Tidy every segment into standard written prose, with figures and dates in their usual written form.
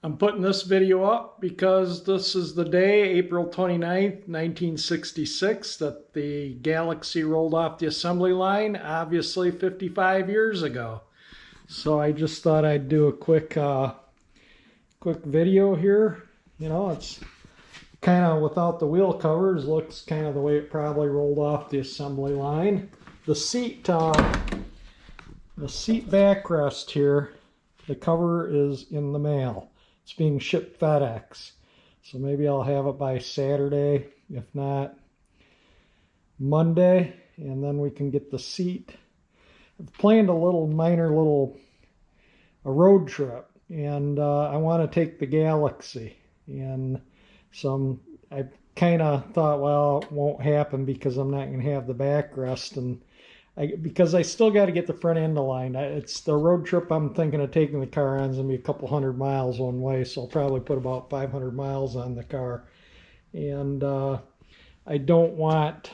I'm putting this video up because this is the day, April 29th, 1966, that the Galaxie rolled off the assembly line, obviously 55 years ago. So I just thought I'd do a quick video here. You know, it's kind of without the wheel covers, looks kind of the way it probably rolled off the assembly line. The seat backrest here, the cover is in the mail. It's being shipped FedEx. So maybe I'll have it by Saturday, if not Monday, and then we can get the seat. I've planned a road trip, and I want to take the Galaxie. And so I kind of thought, well, it won't happen because I'm not going to have the backrest, and because I still got to get the front end aligned. It's the road trip I'm thinking of taking the car on is going to be a couple hundred miles one way, so I'll probably put about 500 miles on the car. And I don't want,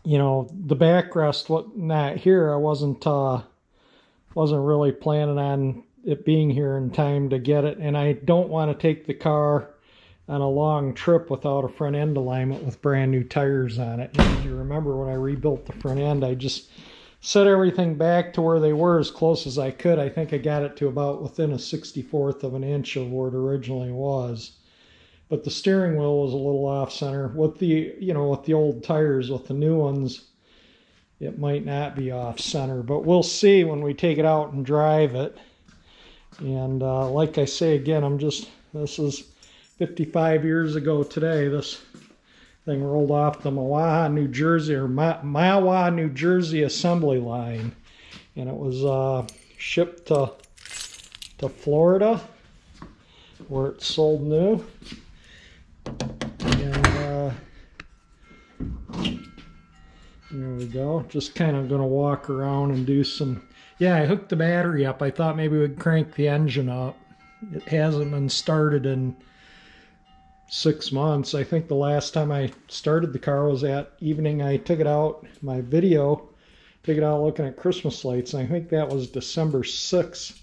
you know, the backrest not here. I wasn't really planning on it being here in time to get it, and I don't want to take the car on a long trip without a front end alignment with brand new tires on it. And you remember when I rebuilt the front end, I just set everything back to where they were as close as I could. I think I got it to about within a 64th of an inch of where it originally was. But the steering wheel was a little off center. With the, you know, with the old tires, with the new ones, it might not be off center, but we'll see when we take it out and drive it. And like I say again, this is 55 years ago today. This thing rolled off the Mahwah, New Jersey assembly line, and it was shipped to Florida, where it's sold new. And there we go. Just kind of going to walk around and do some. Yeah, I hooked the battery up. I thought maybe we'd crank the engine up. It hasn't been started in 6 months. I think the last time I started the car was that evening I took it out, my video, took it out looking at Christmas lights, and I think that was December 6th,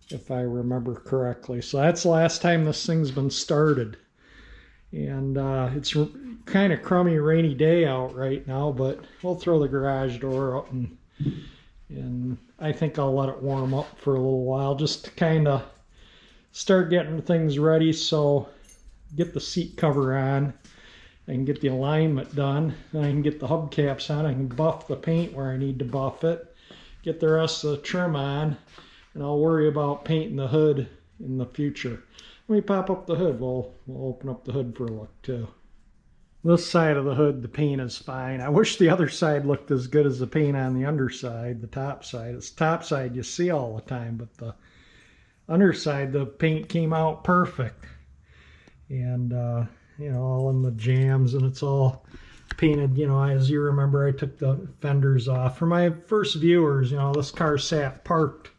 if I remember correctly. So that's the last time this thing's been started. And it's kind of crummy, rainy day out right now, but we'll throw the garage door up, and I think I'll let it warm up for a little while just to kind of start getting things ready. So get the seat cover on, I can get the alignment done, then I can get the hubcaps on, I can buff the paint where I need to buff it, get the rest of the trim on, and I'll worry about painting the hood in the future. Let me pop up the hood. We'll open up the hood for a look too. This side of the hood, the paint is fine. I wish the other side looked as good as the paint on the underside, the top side. It's top side you see all the time, but the underside, the paint came out perfect. And you know, all in the jams, and it's all painted. You know, as you remember, I took the fenders off. For my first viewers, you know, this car sat parked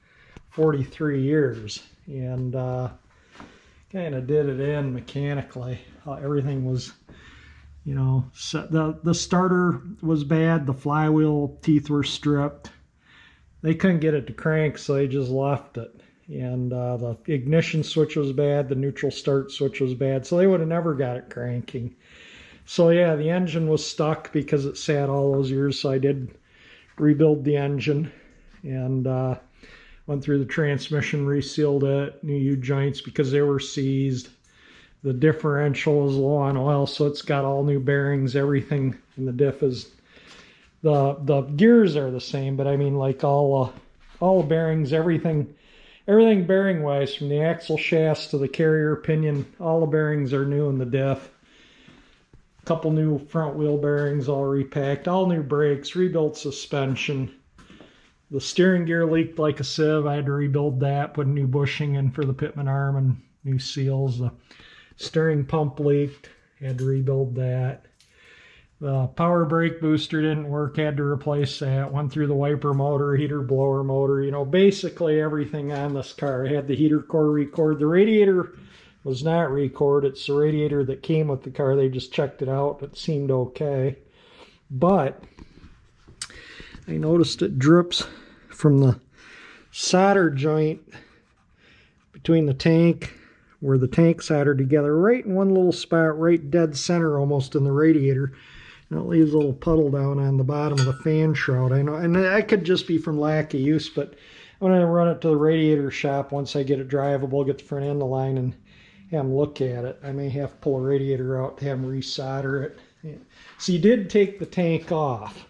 43 years, and kind of did it in mechanically. Everything was, you know, set. The starter was bad, the flywheel teeth were stripped, they couldn't get it to crank, so they just left it. And the ignition switch was bad, the neutral start switch was bad, so they would have never got it cranking. So yeah, the engine was stuck because it sat all those years, so I did rebuild the engine, and went through the transmission, resealed it, new U-joints because they were seized. The differential is low on oil, so it's got all new bearings, everything in the diff is, the gears are the same, but I mean, like all the bearings, everything bearing wise, from the axle shafts to the carrier pinion, all the bearings are new in the diff. A couple new front wheel bearings all repacked, all new brakes, rebuilt suspension. The steering gear leaked like a sieve. I had to rebuild that, put a new bushing in for the pitman arm and new seals. The steering pump leaked, had to rebuild that. The power brake booster didn't work, had to replace that. Went through the wiper motor, heater blower motor, you know, basically everything on this car. I had the heater core record. The radiator was not record. It's the radiator that came with the car. They just checked it out. It seemed okay. But I noticed it drips from the solder joint between the tank, where the tank soldered together, right in one little spot, right dead center almost in the radiator. And it leaves a little puddle down on the bottom of the fan shroud. I know, and that could just be from lack of use, but I'm going to run it to the radiator shop once I get it drivable, get the front end of the line, and have them look at it. I may have to pull a radiator out to have them resolder it. Yeah. So he did take the tank off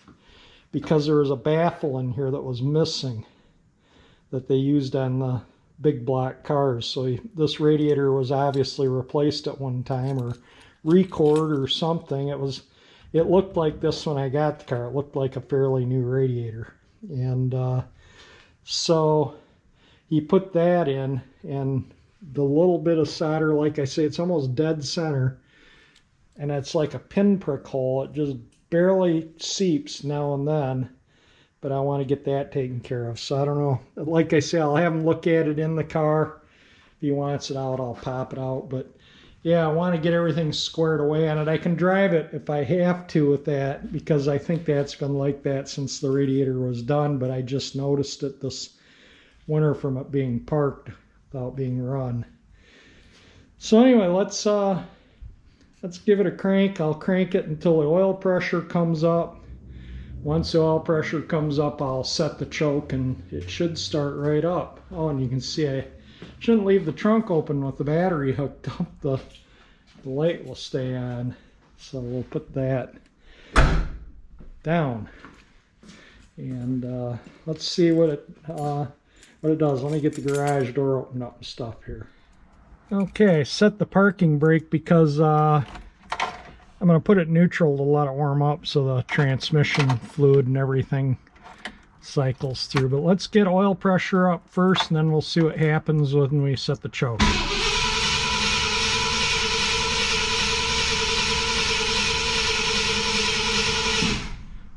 because there was a baffle in here that was missing that they used on the big block cars. So this radiator was obviously replaced at one time or record or something. It looked like this when I got the car. It looked like a fairly new radiator. And so he put that in, and the little bit of solder, like I say, it's almost dead center, and it's like a pinprick hole. It just barely seeps now and then, but I want to get that taken care of. So I don't know. Like I say, I'll have him look at it in the car. If he wants it out, I'll pop it out. But yeah, I want to get everything squared away on it. I can drive it if I have to with that, because I think that's been like that since the radiator was done, but I just noticed it this winter from it being parked without being run. So anyway, let's give it a crank. I'll crank it until the oil pressure comes up. Once the oil pressure comes up, I'll set the choke and it should start right up. Oh, and you can see I shouldn't leave the trunk open with the battery hooked up. The light will stay on. So we'll put that down. And let's see what it does. Let me get the garage door opened up and stuff here. Okay, set the parking brake because I'm going to put it neutral to let it warm up so the transmission fluid and everything cycles through. But let's get oil pressure up first, and then we'll see what happens when we set the choke.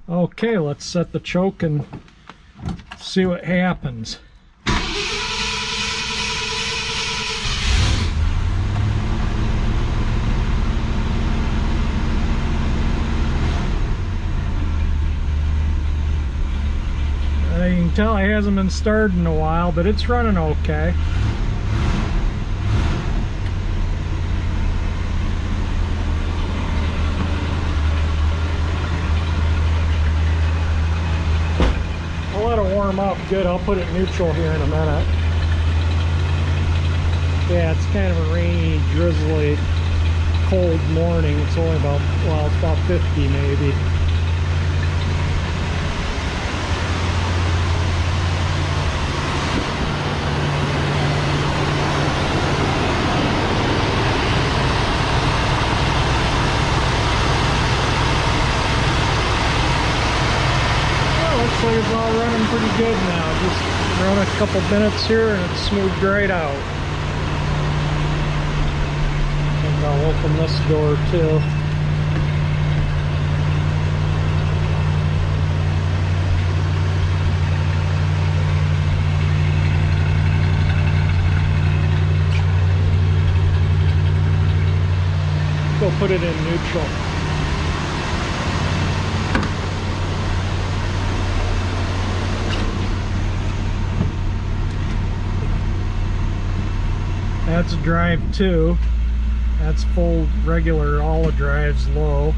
Okay, let's set the choke and see what happens. You can tell it hasn't been started in a while, but it's running okay. I'll let it warm up good. I'll put it neutral here in a minute. Yeah, it's kind of a rainy, drizzly, cold morning. It's only about, well, it's about 50 maybe. It's all running pretty good now. Just run a couple minutes here and it's smoothed right out. I think I'll open this door too. Go put it in neutral. That's drive 2. That's full regular, all the drives low.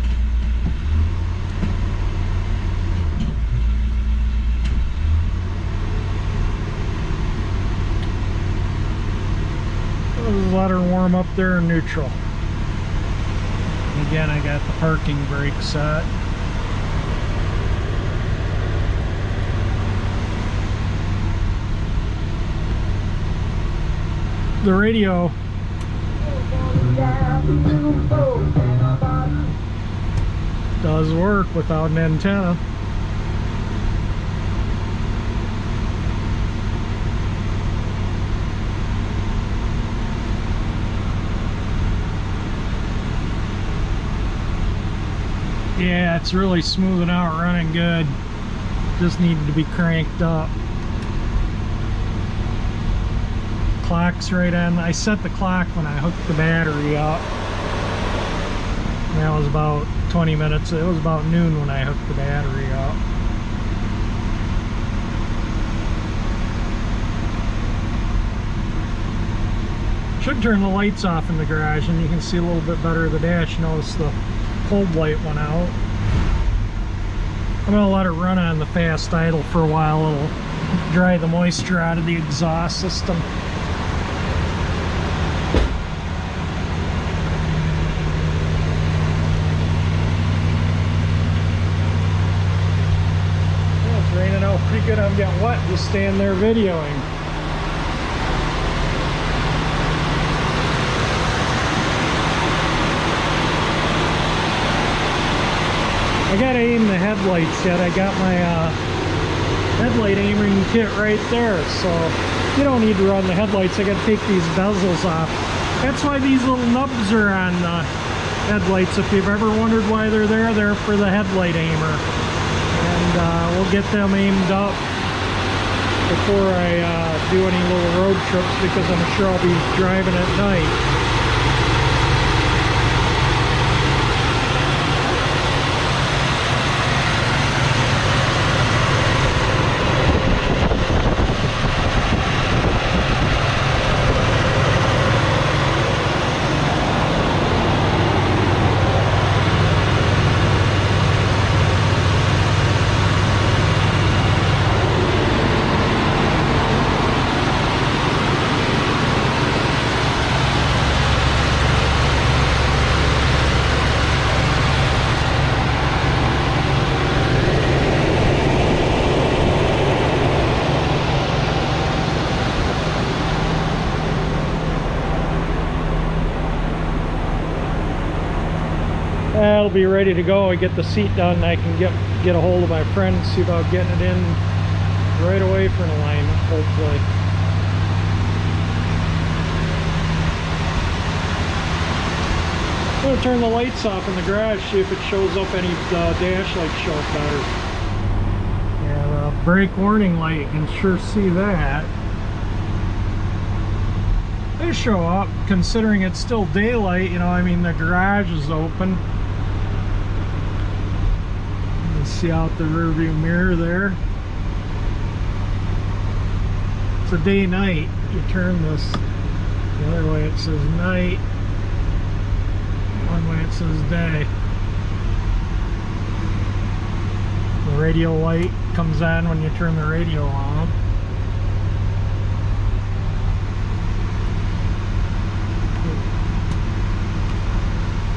I'll just let her warm up there in neutral. And again, I got the parking brake set. The radio does work without an antenna. Yeah, it's really smoothing out, running good. Just needed to be cranked up. Clock's right on. I set the clock when I hooked the battery up. That was about 20 minutes. It was about noon when I hooked the battery up. Should turn the lights off in the garage and you can see a little bit better of the dash. Notice the cold light went out. I'm going to let it run on the fast idle for a while. It'll dry the moisture out of the exhaust system. Well, it's raining out pretty good. I'm getting wet just standing there videoing. I gotta aim the headlights yet. I got my headlight aiming kit right there, so you don't need to run the headlights. I gotta take these bezels off. That's why these little nubs are on the headlights. If you've ever wondered why they're there, they're for the headlight aimer. And we'll get them aimed up before I do any little road trips, because I'm sure I'll be driving at night. It'll be ready to go. I get the seat done and I can get a hold of my friend and see about getting it in right away for an alignment, hopefully. I'm going to turn the lights off in the garage, see if it shows up any dash lights show up better. Yeah, the brake warning light, you can sure see that. They show up, considering it's still daylight, you know, I mean the garage is open. You can see out the rear view mirror there. It's a day-night. You turn this the other way, it says night. One way it says day. The radio light comes on when you turn the radio on.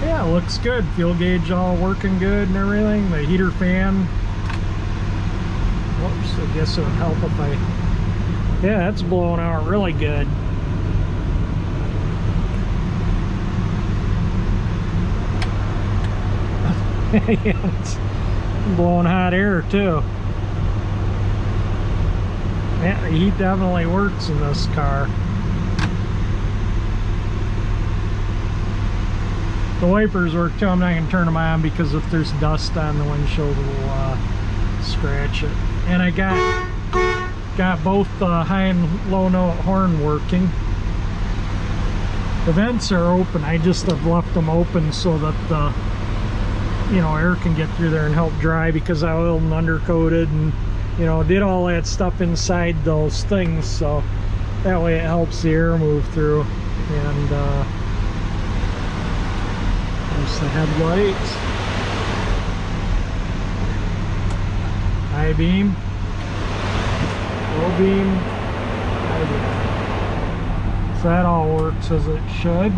Yeah, looks good. Fuel gauge all working good and everything. The heater fan. Whoops, I guess it would help if I... Yeah, that's blowing out really good. Yeah, it's blowing hot air too. Yeah, the heat definitely works in this car. The wipers work too. I'm not going to turn them on because if there's dust on the windshield, it'll scratch it. And I got both high and low note horn working. The vents are open. I just have left them open so that the air can get through there and help dry, because I oiled and undercoated and did all that stuff inside those things, so that way it helps the air move through. And there's the headlights, high beam, low beam, high beam. So that all works as it should.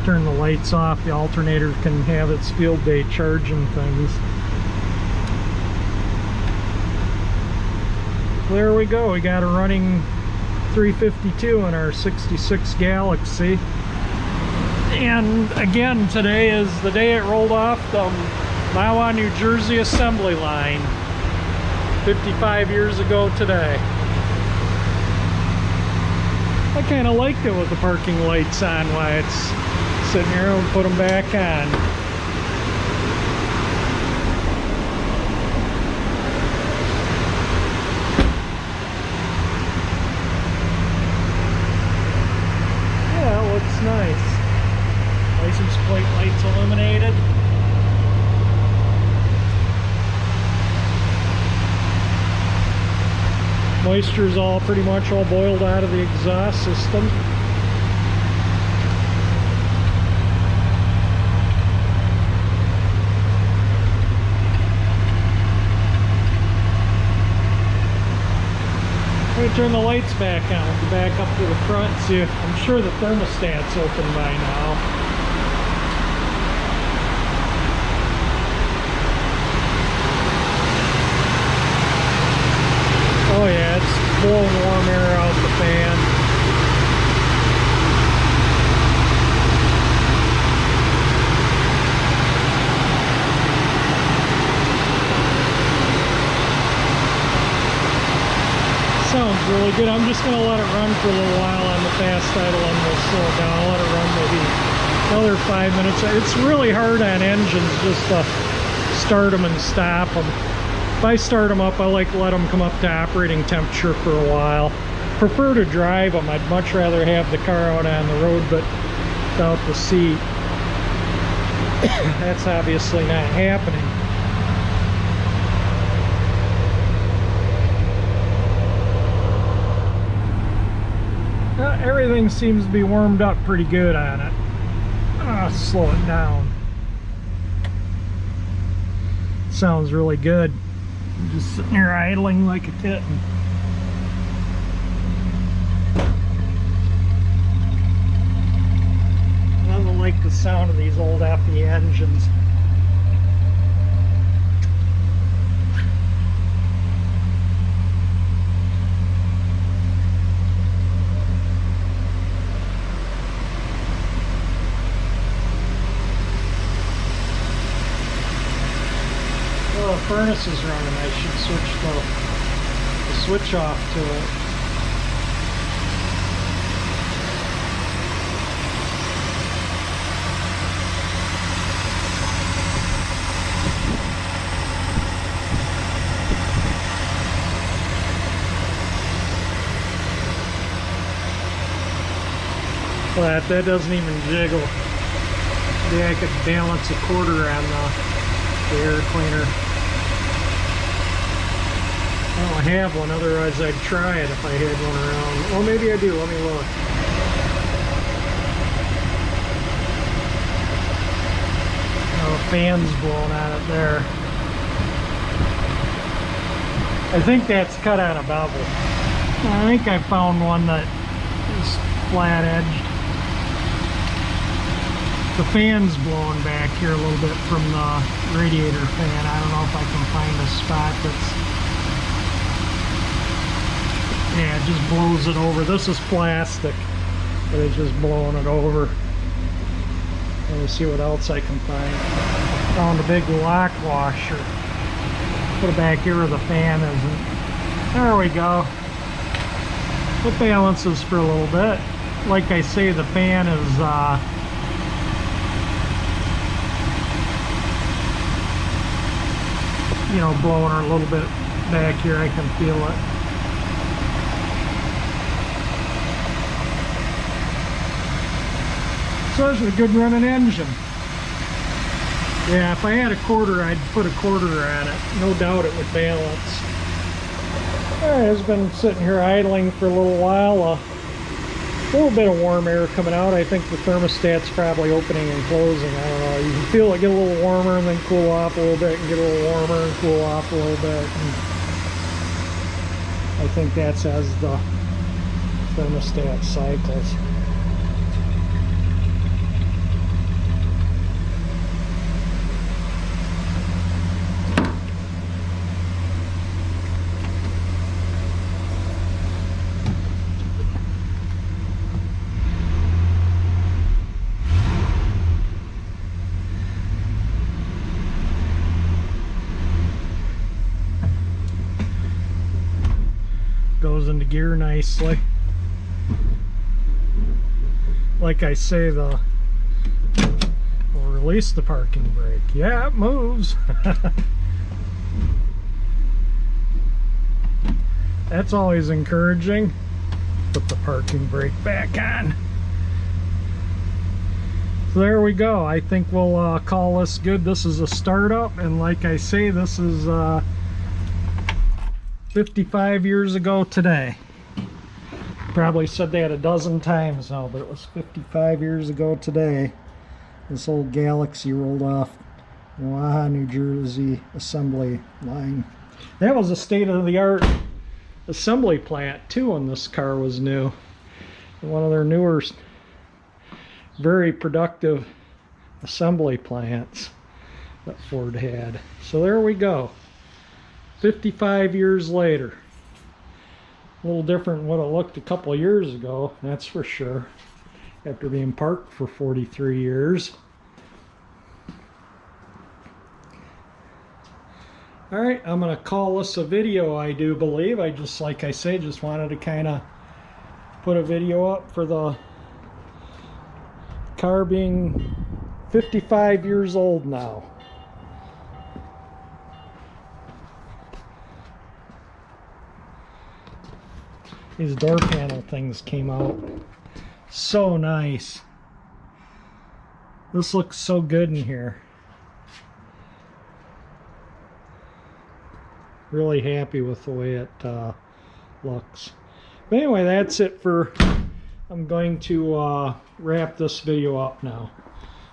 Turn the lights off, the alternator can have its field day charging things. There we go, we got a running 352 in our 66 Galaxie. And again, today is the day it rolled off the Mahwah, New Jersey assembly line 55 years ago today. I kind of liked it with the parking lights on while it's sitting here, and put them back on. Yeah, it looks nice. License plate lights illuminated. Moisture's all pretty much all boiled out of the exhaust system. Let me turn the lights back on. Go back up to the front. See, I'm sure the thermostat's open by now. Oh yeah, it's blowing warm air out the fan. Sounds really good. I'm just going to let it run for a little while on the fast idle and we'll slow it down. I'll let it run maybe another 5 minutes. It's really hard on engines just to start them and stop them. If I start them up, I like to let them come up to operating temperature for a while. Prefer to drive them. I'd much rather have the car out on the road but without the seat. That's obviously not happening. Everything seems to be warmed up pretty good on it. Slow it down. Sounds really good. I'm just sitting here idling like a kitten. I don't like the sound of these old FE engines. The furnace is running. I should switch the switch off to it. But that doesn't even jiggle. Maybe I could balance a quarter on the air cleaner. I don't have one, otherwise I'd try it if I had one around. Well, maybe I do. Let me look. Oh, the fan's blowing on it there. I think that's cut on a bevel. I think I found one that is flat edged. The fan's blowing back here a little bit from the radiator fan. I don't know if I can find a spot that's... Yeah, it just blows it over. This is plastic, but it's just blowing it over. Let me see what else I can find. Found a big lock washer. Put it back here where the fan isn't. There we go. It balances for a little bit. Like I say, the fan is you know, blowing her a little bit back here. I can feel it. So it's a good running engine. Yeah, if I had a quarter, I'd put a quarter on it. No doubt it would balance. Alright, it's been sitting here idling for a little while. A little bit of warm air coming out. I think the thermostat's probably opening and closing. I don't know. You can feel it get a little warmer and then cool off a little bit and get a little warmer and cool off a little bit. And I think that's as the thermostat cycles. Goes into gear nicely. Like I say, we'll release the parking brake. Yeah, it moves. That's always encouraging. Put the parking brake back on. So there we go. I think we'll call this good. This is a startup, and like I say, this 55 years ago today. Probably said that a dozen times now, but it was 55 years ago today. This old Galaxie rolled off Mahwah, New Jersey assembly line. That was a state-of-the-art assembly plant too when this car was new. One of their newer, very productive assembly plants that Ford had. So there we go. 55 years later. A little different than what it looked a couple of years ago, that's for sure. After being parked for 43 years. Alright, I'm going to call this a video, I do believe. I just, like I say, just wanted to kind of put a video up for the car being 55 years old now. These door panel things came out so nice. This looks so good in here. Really happy with the way it looks. But anyway, that's it for, I'm going to wrap this video up now.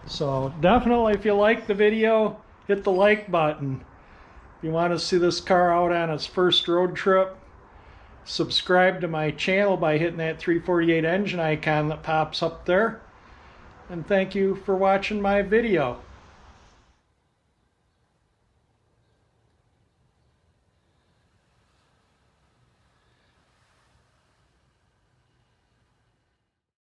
So definitely, if you like the video, hit the like button. If you want to see this car out on its first road trip, subscribe to my channel by hitting that 348 engine icon that pops up there. And thank you for watching my video.